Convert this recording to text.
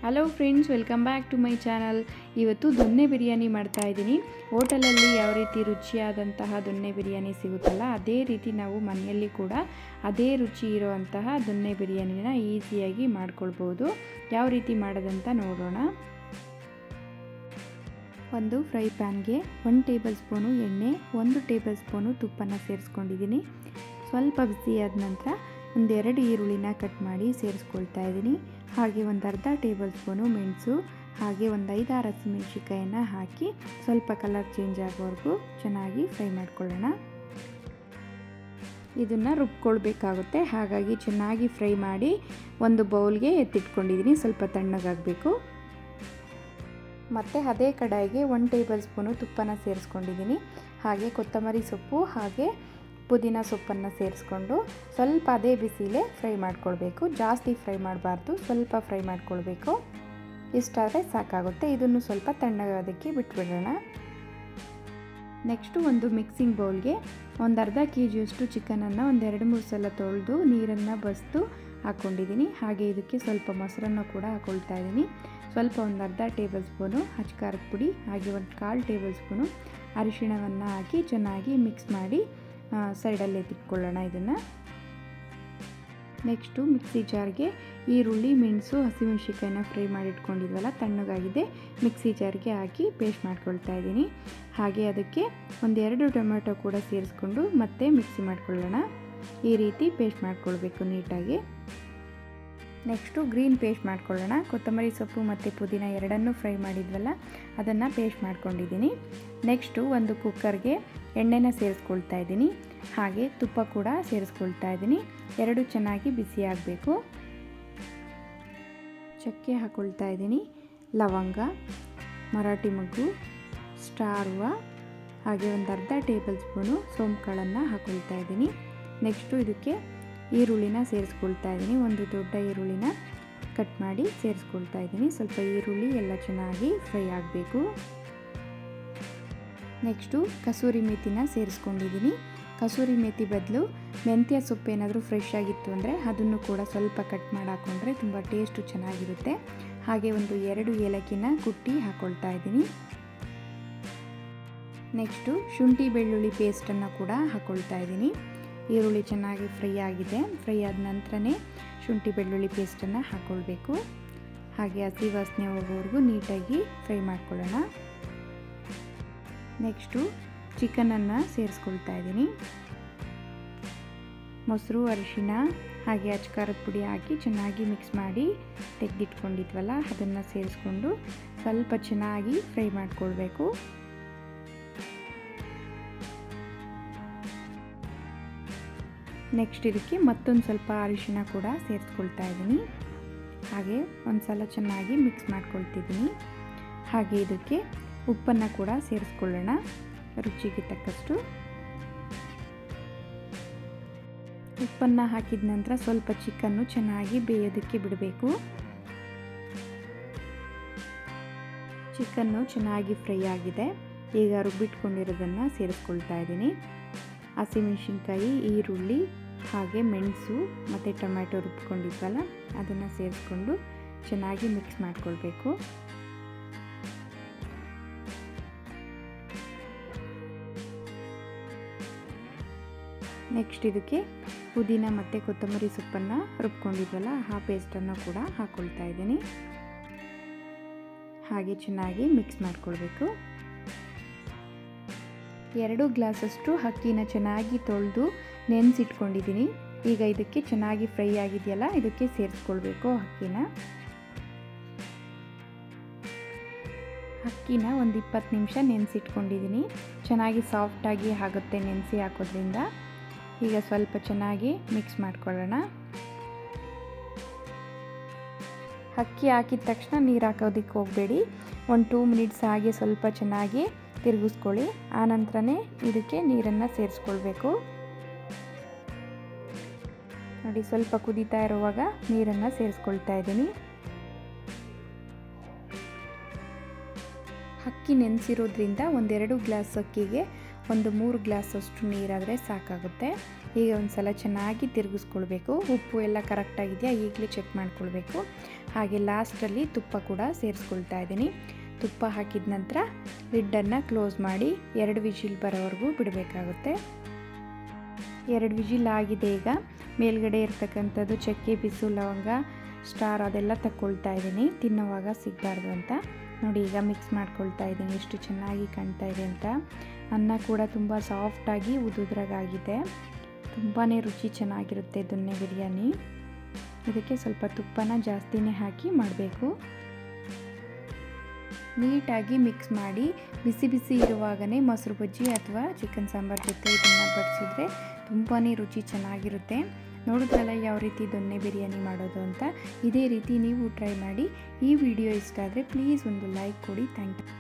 Hello friends, welcome back to my channel. ಇವತ್ತು ದೊನ್ನೆ ಬಿರಿಯಾನಿ ಮಾಡ್ತಾ ಇದ್ದೀನಿ. ಹೋಟೆಲಲ್ಲಿ ಯಾವ ರೀತಿ ರುಚಿಯಾದಂತಹ ದೊನ್ನೆ ಬಿರಿಯಾನಿ ಸಿಗುತ್ತಲ್ಲ, ಅದೇ ರೀತಿ ನಾವು ಮನೆಯಲ್ಲಿ ಕೂಡ ಅದೇ ರುಚಿ ಇರುವಂತಹ ದೊನ್ನೆ ಬಿರಿಯಾನಿನ ಈಸಿಯಾಗಿ ಮಾಡ್ಕೊಳ್ಬೋದು. ಯಾವ ರೀತಿ ಮಾಡೋದಂತ ನೋಡೋಣ. ಒಂದು ಫ್ರೈ ಪ್ಯಾನ್ಗೆ 1 ಟೇಬಲ್ ಸ್ಪೂನು ಎಣ್ಣೆ, 1 ಟೇಬಲ್ ಸ್ಪೂನು ತುಪ್ಪನ ಸೇರಿಸ್ಕೊಂಡಿದ್ದೀನಿ. ಸ್ವಲ್ಪ ಬಿಸಿಯಾದ ನಂತರ ಒಂದೆರಡು ಈರುಳ್ಳಿನ ಕಟ್ ಮಾಡಿ ಸೇರಿಸ್ಕೊಳ್ತಾ ಇದ್ದೀನಿ. ಹಾಗೆ ಒಂದು ಅರ್ಧ ಟೇಬಲ್ ಸ್ಪೂನು ಮೆಣಸು, ಹಾಗೆ ಒಂದು 5-6 ಹಸಿಮೆಣಸಿಕಾಯನ್ನು ಹಾಕಿ ಸ್ವಲ್ಪ ಕಲರ್ ಚೇಂಜ್ ಆಗೋವರೆಗೂ ಚೆನ್ನಾಗಿ ಫ್ರೈ ಮಾಡ್ಕೊಳ್ಳೋಣ. ಇದನ್ನು ರುಬ್ಕೊಳ್ಬೇಕಾಗುತ್ತೆ, ಹಾಗಾಗಿ ಚೆನ್ನಾಗಿ ಫ್ರೈ ಮಾಡಿ ಒಂದು ಬೌಲ್ಗೆ ಎತ್ತಿಟ್ಕೊಂಡಿದ್ದೀನಿ. ಸ್ವಲ್ಪ ತಣ್ಣಗಾಗಬೇಕು. ಮತ್ತು ಅದೇ ಕಡಾಯಿಗೆ 1 ಟೇಬಲ್ ಸ್ಪೂನು ತುಪ್ಪನ ಸೇರಿಸ್ಕೊಂಡಿದ್ದೀನಿ. ಹಾಗೆ ಕೊತ್ತಂಬರಿ ಸೊಪ್ಪು ಹಾಗೆ ಪುದೀನ ಸೊಪ್ಪನ್ನು ಸೇರಿಸ್ಕೊಂಡು ಸ್ವಲ್ಪ ಅದೇ ಬಿಸಿಲೇ ಫ್ರೈ ಮಾಡ್ಕೊಳ್ಬೇಕು. ಜಾಸ್ತಿ ಫ್ರೈ ಮಾಡಬಾರ್ದು, ಸ್ವಲ್ಪ ಫ್ರೈ ಮಾಡ್ಕೊಳ್ಬೇಕು. ಇಷ್ಟಾದರೆ ಸಾಕಾಗುತ್ತೆ. ಇದನ್ನು ಸ್ವಲ್ಪ ತಣ್ಣಗಾಗೋದಕ್ಕೆ ಬಿಟ್ಬಿಡೋಣ. ನೆಕ್ಸ್ಟು ಒಂದು ಮಿಕ್ಸಿಂಗ್ ಬೌಲ್ಗೆ ಒಂದು ಅರ್ಧ ಕೆಜಿಯಷ್ಟು ಚಿಕನನ್ನು ಒಂದು 2-3 ಸಲ ತೊಳೆದು ನೀರನ್ನು ಬಸಿದು ಹಾಕ್ಕೊಂಡಿದ್ದೀನಿ. ಹಾಗೆ ಇದಕ್ಕೆ ಸ್ವಲ್ಪ ಮೊಸರನ್ನು ಕೂಡ ಹಾಕ್ಕೊಳ್ತಾ ಇದ್ದೀನಿ. ಸ್ವಲ್ಪ ಒಂದು ಅರ್ಧ ಟೇಬಲ್ ಸ್ಪೂನು ಅಚ್ಚ ಪುಡಿ, ಹಾಗೆ ಒಂದು 1/4 ಟೇಬಲ್ ಸ್ಪೂನು ಅರಿಶಿಣವನ್ನು ಹಾಕಿ ಚೆನ್ನಾಗಿ ಮಿಕ್ಸ್ ಮಾಡಿ ಸೈಡಲ್ಲಿ ಎತ್ತಿಟ್ಕೊಳ್ಳೋಣ ಇದನ್ನು. ನೆಕ್ಸ್ಟು ಮಿಕ್ಸಿ ಜಾರ್ಗೆ ಈರುಳ್ಳಿ, ಮೆಣಸು, ಹಸಿಮೆಣಸಿಕಾಯಿನ ಫ್ರೈ ಮಾಡಿಟ್ಕೊಂಡಿದ್ವಲ್ಲ, ತಣ್ಣಗಾಗಿದೆ, ಮಿಕ್ಸಿ ಜಾರ್ಗೆ ಹಾಕಿ ಪೇಸ್ಟ್ ಮಾಡ್ಕೊಳ್ತಾ ಇದ್ದೀನಿ. ಹಾಗೆ ಅದಕ್ಕೆ 1-2 ಟೊಮೆಟೊ ಕೂಡ ಸೇರಿಸ್ಕೊಂಡು ಮತ್ತೆ ಮಿಕ್ಸಿ ಮಾಡ್ಕೊಳ್ಳೋಣ. ಈ ರೀತಿ ಪೇಸ್ಟ್ ಮಾಡ್ಕೊಳ್ಬೇಕು ನೀಟಾಗಿ. ನೆಕ್ಸ್ಟು ಗ್ರೀನ್ ಪೇಸ್ಟ್ ಮಾಡ್ಕೊಳ್ಳೋಣ. ಕೊತ್ತಂಬರಿ ಸೊಪ್ಪು ಮತ್ತು ಪುದೀನ ಎರಡನ್ನೂ ಫ್ರೈ ಮಾಡಿದ್ವಲ್ಲ, ಅದನ್ನು ಪೇಸ್ಟ್ ಮಾಡ್ಕೊಂಡಿದ್ದೀನಿ. ನೆಕ್ಸ್ಟು ಒಂದು ಕುಕ್ಕರ್ಗೆ ಎಣ್ಣೆನ ಸೇರಿಸ್ಕೊಳ್ತಾ ಇದ್ದೀನಿ. ಹಾಗೆ ತುಪ್ಪ ಕೂಡ ಸೇರಿಸ್ಕೊಳ್ತಾ ಇದ್ದೀನಿ. ಎರಡು ಚೆನ್ನಾಗಿ ಬಿಸಿ ಆಗಬೇಕು. ಚಕ್ಕೆ ಹಾಕ್ಕೊಳ್ತಾ ಇದ್ದೀನಿ, ಲವಂಗ, ಮರಾಠಿ ಮೊಗ್ಗು, ಸ್ಟಾರ್ ಹೂವು, ಹಾಗೆ ಒಂದು ಅರ್ಧ ಟೇಬಲ್ ಸ್ಪೂನು ಸೋಂಪು ಕಾಳನ್ನು ಹಾಕ್ಕೊಳ್ತಾ ಇದ್ದೀನಿ. ನೆಕ್ಸ್ಟು ಇದಕ್ಕೆ ಈರುಳ್ಳಿನ ಸೇರಿಸ್ಕೊಳ್ತಾ ಇದ್ದೀನಿ. ಒಂದು ದೊಡ್ಡ ಈರುಳ್ಳಿನ ಕಟ್ ಮಾಡಿ ಸೇರಿಸ್ಕೊಳ್ತಾ ಇದ್ದೀನಿ. ಸ್ವಲ್ಪ ಈರುಳ್ಳಿ ಎಲ್ಲ ಚೆನ್ನಾಗಿ ಫ್ರೈ ಆಗಬೇಕು. ನೆಕ್ಸ್ಟು ಕಸೂರಿ ಮೇಥಿನ ಸೇರಿಸ್ಕೊಂಡಿದ್ದೀನಿ. ಕಸೂರಿ ಮೇಥಿ ಬದಲು ಮೆಂತ್ಯ ಸೊಪ್ಪು ಏನಾದರೂ ಫ್ರೆಶ್ ಆಗಿತ್ತು ಅಂದರೆ ಅದನ್ನು ಕೂಡ ಸ್ವಲ್ಪ ಕಟ್ ಮಾಡಿ ಹಾಕ್ಕೊಂಡ್ರೆ ತುಂಬ ಟೇಸ್ಟು ಚೆನ್ನಾಗಿರುತ್ತೆ. ಹಾಗೆ ಒಂದು 2 ಏಲಕ್ಕಿನ ಕುಟ್ಟಿ ಹಾಕ್ಕೊಳ್ತಾ ಇದ್ದೀನಿ. ನೆಕ್ಸ್ಟು ಶುಂಠಿ ಬೆಳ್ಳುಳ್ಳಿ ಪೇಸ್ಟನ್ನು ಕೂಡ ಹಾಕ್ಕೊಳ್ತಾ ಇದ್ದೀನಿ. ಈರುಳ್ಳಿ ಚೆನ್ನಾಗಿ ಫ್ರೈ ಆಗಿದೆ. ಫ್ರೈ ಆದ ನಂತರನೇ ಶುಂಠಿ ಬೆಳ್ಳುಳ್ಳಿ ಪೇಸ್ಟನ್ನು ಹಾಕ್ಕೊಳ್ಬೇಕು. ಹಾಗೆ ಹಸಿ ವಾಸನೆ ಹೋಗೋವರೆಗೂ ನೀಟಾಗಿ ಫ್ರೈ ಮಾಡ್ಕೊಳ್ಳೋಣ. ನೆಕ್ಸ್ಟು ಚಿಕನನ್ನು ಸೇರಿಸ್ಕೊಳ್ತಾ ಇದ್ದೀನಿ. ಮೊಸರು, ಅರಿಶಿಣ ಹಾಗೆ ಅಚ್ಚ ಪುಡಿ ಹಾಕಿ ಚೆನ್ನಾಗಿ ಮಿಕ್ಸ್ ಮಾಡಿ ತೆಗೆದಿಟ್ಕೊಂಡಿದ್ವಲ್ಲ, ಅದನ್ನು ಸೇರಿಸ್ಕೊಂಡು ಸ್ವಲ್ಪ ಚೆನ್ನಾಗಿ ಫ್ರೈ ಮಾಡ್ಕೊಳ್ಬೇಕು. ನೆಕ್ಸ್ಟ್ ಇದಕ್ಕೆ ಮತ್ತೊಂದು ಸ್ವಲ್ಪ ಅರಿಶಿಣ ಕೂಡ ಸೇರಿಸ್ಕೊಳ್ತಾ ಇದ್ದೀನಿ. ಹಾಗೆ ಒಂದು ಸಲ ಚೆನ್ನಾಗಿ ಮಿಕ್ಸ್ ಮಾಡ್ಕೊಳ್ತಿದ್ದೀನಿ. ಹಾಗೆ ಇದಕ್ಕೆ ಉಪ್ಪನ್ನು ಕೂಡ ಸೇರಿಸ್ಕೊಳ್ಳೋಣ, ರುಚಿಗೆ ತಕ್ಕಷ್ಟು. ಉಪ್ಪನ್ನು ಹಾಕಿದ ನಂತರ ಸ್ವಲ್ಪ ಚಿಕನ್ನು ಚೆನ್ನಾಗಿ ಬೇಯೋದಕ್ಕೆ ಬಿಡಬೇಕು. ಚಿಕನ್ನು ಚೆನ್ನಾಗಿ ಫ್ರೈ ಆಗಿದೆ. ಈಗ ರುಬ್ಬಿಟ್ಕೊಂಡಿರೋದನ್ನು ಸೇರಿಸ್ಕೊಳ್ತಾ ಇದ್ದೀನಿ. ಹಸಿಮೆಣಸಿನ್ಕಾಯಿ, ಈರುಳ್ಳಿ ಹಾಗೆ ಮೆಣಸು ಮತ್ತು ಟೊಮ್ಯಾಟೊ ರುಬ್ಕೊಂಡಿದ್ವಲ್ಲ, ಅದನ್ನು ಸೇರಿಸ್ಕೊಂಡು ಚೆನ್ನಾಗಿ ಮಿಕ್ಸ್ ಮಾಡ್ಕೊಳ್ಬೇಕು. ನೆಕ್ಸ್ಟ್ ಇದಕ್ಕೆ ಪುದೀನ ಮತ್ತು ಕೊತ್ತಂಬರಿ ಸೊಪ್ಪನ್ನು ರುಬ್ಕೊಂಡಿದ್ವಲ್ಲ, ಆ ಪೇಸ್ಟನ್ನು ಕೂಡ ಹಾಕ್ಕೊಳ್ತಾ ಇದ್ದೀನಿ. ಹಾಗೆ ಚೆನ್ನಾಗಿ ಮಿಕ್ಸ್ ಮಾಡ್ಕೊಳ್ಬೇಕು. 2 ಗ್ಲಾಸಷ್ಟು ಅಕ್ಕಿನ ಚೆನ್ನಾಗಿ ತೊಳೆದು ನೆನೆಸಿಟ್ಕೊಂಡಿದ್ದೀನಿ. ಈಗ ಇದಕ್ಕೆ ಚೆನ್ನಾಗಿ ಫ್ರೈ ಆಗಿದೆಯಲ್ಲ, ಇದಕ್ಕೆ ಸೇರಿಸ್ಕೊಳ್ಬೇಕು ಅಕ್ಕಿನ ಒಂದು 20 ನಿಮಿಷ ನೆನೆಸಿಟ್ಕೊಂಡಿದ್ದೀನಿ. ಚೆನ್ನಾಗಿ ಸಾಫ್ಟಾಗಿ ಆಗುತ್ತೆ ನೆನೆಸಿ ಹಾಕೋದ್ರಿಂದ. ಈಗ ಸ್ವಲ್ಪ ಚೆನ್ನಾಗಿ ಮಿಕ್ಸ್ ಮಾಡ್ಕೊಳ್ಳೋಣ. ಅಕ್ಕಿ ಹಾಕಿದ ತಕ್ಷಣ ನೀರು ಹಾಕೋದಕ್ಕೆ ಹೋಗಬೇಡಿ. 1-2 ಮಿನಿಟ್ಸ್ ಹಾಗೆ ಸ್ವಲ್ಪ ಚೆನ್ನಾಗಿ ತಿರುಗಿಸ್ಕೊಳ್ಳಿ. ಆನಂತರನೇ ಇದಕ್ಕೆ ನೀರನ್ನು ಸೇರಿಸ್ಕೊಳ್ಬೇಕು. ನೋಡಿ, ಸ್ವಲ್ಪ ಕುದೀತಾ ಇರುವಾಗ ನೀರನ್ನು ಸೇರಿಸ್ಕೊಳ್ತಾ ಇದ್ದೀನಿ. ಅಕ್ಕಿ ನೆನೆಸಿರೋದ್ರಿಂದ 1-2 ಗ್ಲಾಸ್ ಅಕ್ಕಿಗೆ 3 ಗ್ಲಾಸಷ್ಟು ನೀರಾದರೆ ಸಾಕಾಗುತ್ತೆ. ಈಗ ಒಂದು ಸಲ ಚೆನ್ನಾಗಿ ತಿರುಗಿಸ್ಕೊಳ್ಬೇಕು. ಉಪ್ಪು ಎಲ್ಲ ಕರೆಕ್ಟಾಗಿದೆಯಾ ಈಗಲೇ ಚೆಕ್ ಮಾಡ್ಕೊಳ್ಬೇಕು. ಹಾಗೆ ಲಾಸ್ಟಲ್ಲಿ ತುಪ್ಪ ಕೂಡ ಸೇರಿಸ್ಕೊಳ್ತಾ ಇದ್ದೀನಿ. ತುಪ್ಪ ಹಾಕಿದ ನಂತರ ಲಿಡ್ಡನ್ನು ಕ್ಲೋಸ್ ಮಾಡಿ 2 ವಿಜಿಲ್ ಬರೋವರೆಗೂ ಬಿಡಬೇಕಾಗುತ್ತೆ. 2 ವಿಜಿಲ್ ಆಗಿದೆ. ಈಗ ಮೇಲ್ಗಡೆ ಇರ್ತಕ್ಕಂಥದ್ದು ಚಕ್ಕೆ, ಬಿಸು, ಲವಂಗ, ಸ್ಟಾರ್ ಅದೆಲ್ಲ ತಗೊಳ್ತಾ ಇದ್ದೀನಿ, ತಿನ್ನೋವಾಗ ಸಿಗಬಾರ್ದು ಅಂತ. ನೋಡಿ ಈಗ ಮಿಕ್ಸ್ ಮಾಡ್ಕೊಳ್ತಾ ಇದ್ದೀನಿ, ಎಷ್ಟು ಚೆನ್ನಾಗಿ ಕಾಣ್ತಾ ಇದೆ ಅಂತ. ಅನ್ನ ಕೂಡ ತುಂಬ ಸಾಫ್ಟಾಗಿ ಉದುದ್ರಾಗಿದೆ. ತುಂಬಾ ರುಚಿ ಚೆನ್ನಾಗಿರುತ್ತೆ ದೊನ್ನೆ ಬಿರಿಯಾನಿ. ಇದಕ್ಕೆ ಸ್ವಲ್ಪ ತುಪ್ಪನ ಜಾಸ್ತಿನೇ ಹಾಕಿ ಮಾಡಬೇಕು. ನೀಟಾಗಿ ಮಿಕ್ಸ್ ಮಾಡಿ ಬಿಸಿ ಬಿಸಿ ಇರುವಾಗಲೇ ಮೊಸರು ಬಜ್ಜಿ ಅಥವಾ ಚಿಕನ್ ಸಾಂಬಾರು ಜೊತೆ ಇದನ್ನು ಬಡಿಸಿದ್ರೆ ತುಂಬಾ ರುಚಿ ಚೆನ್ನಾಗಿರುತ್ತೆ. ನೋಡಿದ್ರಲ್ಲ ಯಾವ ರೀತಿ ದೊನ್ನೆ ಬಿರಿಯಾನಿ ಮಾಡೋದು ಅಂತ. ಇದೇ ರೀತಿ ನೀವು ಟ್ರೈ ಮಾಡಿ. ಈ ವಿಡಿಯೋ ಇಷ್ಟ ಆದರೆ ಪ್ಲೀಸ್ ಒಂದು ಲೈಕ್ ಕೊಡಿ. Thank you.